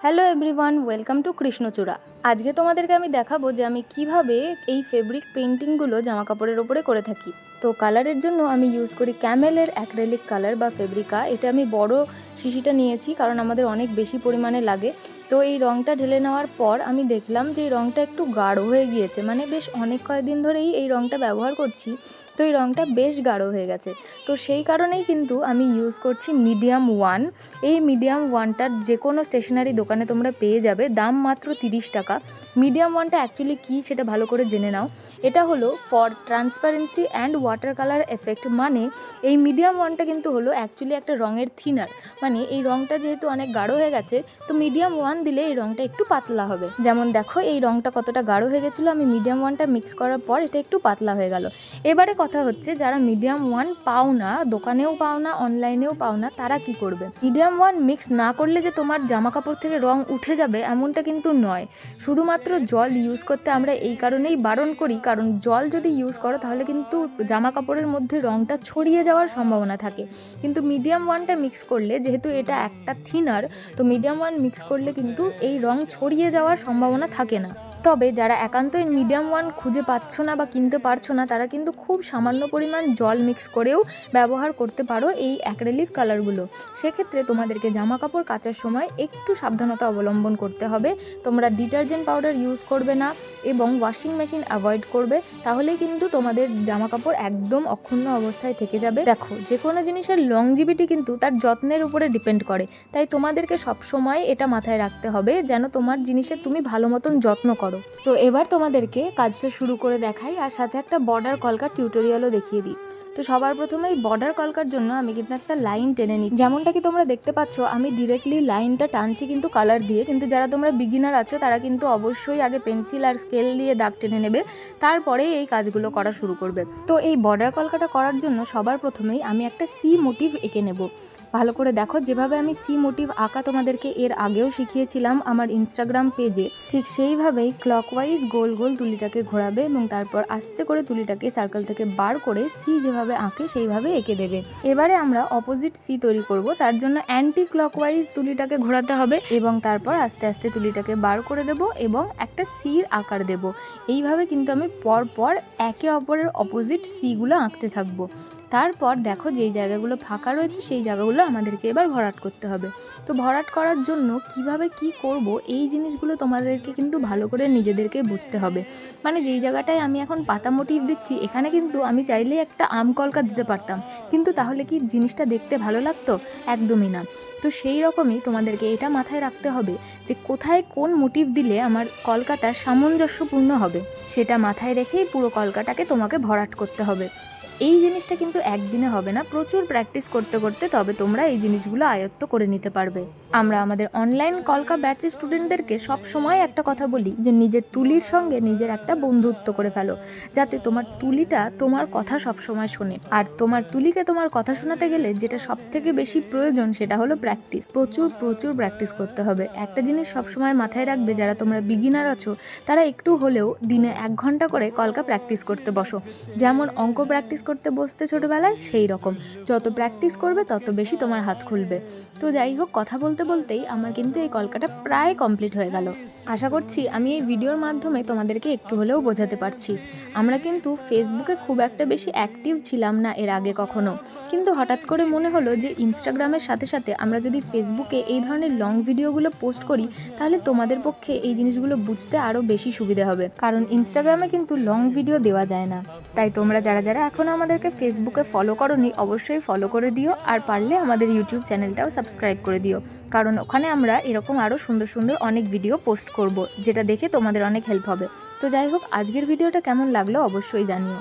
Hello everyone, welcome to কৃষ্ণচূড়া। আজকে তোমাদেরকে আমি দেখাবো যে আমি কিভাবে এই ফেব্রিক পেন্টিংগুলো জামা কাপড়ের ওপরে করে থাকি। তো কালারের জন্য আমি ইউজ করি ক্যামেলের অ্যাক্রেলিক কালার বা ফেব্রিকা। এটা আমি বড় শিশিটা নিয়েছি কারণ আমাদের অনেক বেশি পরিমাণে লাগে। তো এই রঙটা ঢেলে নেওয়ার পর আমি দেখলাম যে এই রঙটা একটু গাঢ় হয়ে গিয়েছে, মানে বেশ অনেক কয়েকদিন ধরেই এই রঙটা ব্যবহার করছি, তো এই রঙটা বেশ গাঢ় হয়ে গেছে। তো সেই কারণেই কিন্তু আমি ইউজ করছি মিডিয়াম ওয়ান। এই মিডিয়াম ওয়ানটার যে কোনো স্টেশনারি দোকানে তোমরা পেয়ে যাবে, দাম মাত্র 30 টাকা। মিডিয়াম ওয়ানটা অ্যাকচুয়ালি কী সেটা ভালো করে জেনে নাও। এটা হলো for transparency and water colour effect, মানে এই মিডিয়াম ওয়ানটা কিন্তু হলো অ্যাকচুয়ালি একটা রঙের থিনার। মানে এই রঙটা যেহেতু অনেক গাঢ় হয়ে গেছে, তো মিডিয়াম ওয়ান দিলে এই রঙটা একটু পাতলা হবে। যেমন দেখো এই রঙটা কতটা গাঢ় হয়ে গেছিলো, আমি মিডিয়াম ওয়ানটা মিক্স করার পর এটা একটু পাতলা হয়ে গেল। এবারে কথা হচ্ছে, যারা মিডিয়াম ওয়ান পাও না, দোকানেও পাও না, অনলাইনেও পাও না, তারা কি করবে? মিডিয়াম ওয়ান মিক্স না করলে যে তোমার জামা কাপড় থেকে রং উঠে যাবে এমনটা কিন্তু নয়। শুধুমাত্র জল ইউজ করতে আমরা এই কারণেই বারণ করি, কারণ জল যদি ইউজ করো তাহলে কিন্তু জামা কাপড়ের মধ্যে রংটা ছড়িয়ে যাওয়ার সম্ভাবনা থাকে। কিন্তু মিডিয়াম ওয়ানটা মিক্স করলে, যেহেতু এটা একটা থিনার, তো মিডিয়াম ওয়ান মিক্স করলে কিন্তু এই রং ছড়িয়ে যাওয়ার সম্ভাবনা থাকে না। তবে যারা একান্তই মিডিয়াম ওয়ান খুঁজে পাচ্ছ না বা কিনতে পারছো না, তারা কিন্তু খুব সামান্য পরিমাণ জল মিক্স করেও ব্যবহার করতে পারো এই অ্যাক্রেলিক কালারগুলো। সেক্ষেত্রে তোমাদেরকে জামা কাপড় কাচার সময় একটু সাবধানতা অবলম্বন করতে হবে। তোমরা ডিটারজেন্ট পাউডার ইউজ করবে না এবং ওয়াশিং মেশিন অ্যাভয়েড করবে, তাহলেই কিন্তু তোমাদের জামা কাপড় একদম অক্ষুণ্ণ অবস্থায় থেকে যাবে। দেখো, যে কোনো জিনিসের লংজিভিটি কিন্তু তার যত্নের উপরে ডিপেন্ড করে, তাই তোমাদেরকে সবসময় এটা মাথায় রাখতে হবে যেন তোমার জিনিসের তুমি ভালো মতন যত্ন করো। তো এবার তোমাদেরকে কাজটা শুরু করে দেখাই, আর সাথে একটা বর্ডার কলকার টিউটোরিয়ালও দেখিয়ে দিই। তো সবার প্রথমে এই বর্ডার কলকার জন্য আমি কিন্তু একটা লাইন টেনে নিই। যেমনটা কি তোমরা দেখতে পাচ্ছ, আমি ডিরেক্টলি লাইনটা টানছি কিন্তু কালার দিয়ে। কিন্তু যারা তোমরা বিগিনার আছো তারা কিন্তু অবশ্যই আগে পেন্সিল আর স্কেল দিয়ে দাগ টেনে নেবে, তারপরে এই কাজগুলো করা শুরু করবে। তো এই বর্ডার কলকাটা করার জন্য সবার প্রথমেই আমি একটা সি মোটিভ এঁকে নেব। ভালো করে দেখো, যেভাবে আমি সি মোটিভ আঁকা তোমাদেরকে এর আগেও শিখিয়েছিলাম আমার ইনস্টাগ্রাম পেজে, ঠিক সেইভাবেই ক্লকওয়াইজ গোল গোল তুলিটাকে ঘোরাবে এবং তারপর আস্তে করে তুলিটাকে সার্কেল থেকে বার করে সি যেভাবে আঁকে সেইভাবে এঁকে দেবে। এবারে আমরা অপোজিট সি তৈরি করব, তার জন্য অ্যান্টি ক্লকওয়াইজ তুলিটাকে ঘোরাতে হবে এবং তারপর আস্তে আস্তে তুলিটাকে বার করে দেব এবং একটা সির আকার দেব। এইভাবে কিন্তু আমি পরপর একে অপরের অপোজিট সিগুলো আঁকতে থাকবো। তারপর দেখো, যেই জায়গাগুলো ফাঁকা রয়েছে সেই জায়গাগুলো আমাদেরকে এবার ভরাট করতে হবে। তো ভরাট করার জন্য কিভাবে কি করব, এই জিনিসগুলো তোমাদেরকে কিন্তু ভালো করে নিজেদেরকে বুঝতে হবে। মানে যেই জায়গাটায় আমি এখন পাতা মোটিভ দিচ্ছি, এখানে কিন্তু আমি চাইলেই একটা আম কলকা দিতে পারতাম, কিন্তু তাহলে কি জিনিসটা দেখতে ভালো লাগতো? একদমই না। তো সেই রকমই তোমাদেরকে এটা মাথায় রাখতে হবে যে কোথায় কোন মোটিভ দিলে আমার কলকাটা সামঞ্জস্যপূর্ণ হবে, সেটা মাথায় রেখেই পুরো কলকাটাকে তোমাকে ভরাট করতে হবে। এই জিনিসটা কিন্তু একদিনে হবে না, প্রচুর প্র্যাকটিস করতে করতে তবে তোমরা এই জিনিসগুলো আয়ত্ত করে নিতে পারবে। আমরা আমাদের অনলাইন কলকা ব্যাচের স্টুডেন্টদেরকে সব সময় একটা কথা বলি যে নিজের তুলির সঙ্গে নিজের একটা বন্ধুত্ব করে ফেলো, যাতে তোমার তুলিটা তোমার কথা সব সময় শোনে। আর তোমার তুলিকে তোমার কথা শোনাতে গেলে যেটা সব থেকে বেশি প্রয়োজন সেটা হলো প্র্যাকটিস। প্রচুর প্রচুর প্র্যাকটিস করতে হবে। একটা জিনিস সবসময় মাথায় রাখবে, যারা তোমরা বিগিনার আছো তারা একটু হলেও দিনে 1 ঘন্টা করে কলকা প্র্যাকটিস করতে বসো। যেমন অঙ্ক প্র্যাকটিস করতে বসতে ছোটোবেলায়, সেই রকম যত প্র্যাকটিস করবে তত বেশি তোমার হাত খুলবে। তো যাই হোক, কথা বলতে বলতেই আমার কিন্তু এই কলকাটা প্রায় কমপ্লিট হয়ে গেল। আশা করছি আমি এই ভিডিওর মাধ্যমে তোমাদেরকে একটু হলেও বোঝাতে পারছি। আমরা কিন্তু ফেসবুকে খুব একটা বেশি অ্যাক্টিভ ছিলাম না এর আগে কখনো, কিন্তু হঠাৎ করে মনে হলো যে ইনস্টাগ্রামের সাথে সাথে আমরা যদি ফেসবুকে এই ধরনের লং ভিডিওগুলো পোস্ট করি, তাহলে তোমাদের পক্ষে এই জিনিসগুলো বুঝতে আরও বেশি সুবিধা হবে, কারণ ইনস্টাগ্রামে কিন্তু লং ভিডিও দেওয়া যায় না। তাই তোমরা যারা যারা এখনও আমাদেরকে ফেসবুকে ফলো করোনি, অবশ্যই ফলো করে দিও, আর পারলে আমাদের ইউটিউব চ্যানেলটাও সাবস্ক্রাইব করে দিও, কারণ ওখানে আমরা এরকম আরও সুন্দর সুন্দর অনেক ভিডিও পোস্ট করব, যেটা দেখে তোমাদের অনেক হেল্প হবে। তো যাই হোক, আজকের ভিডিওটা কেমন লাগলো অবশ্যই জানিও।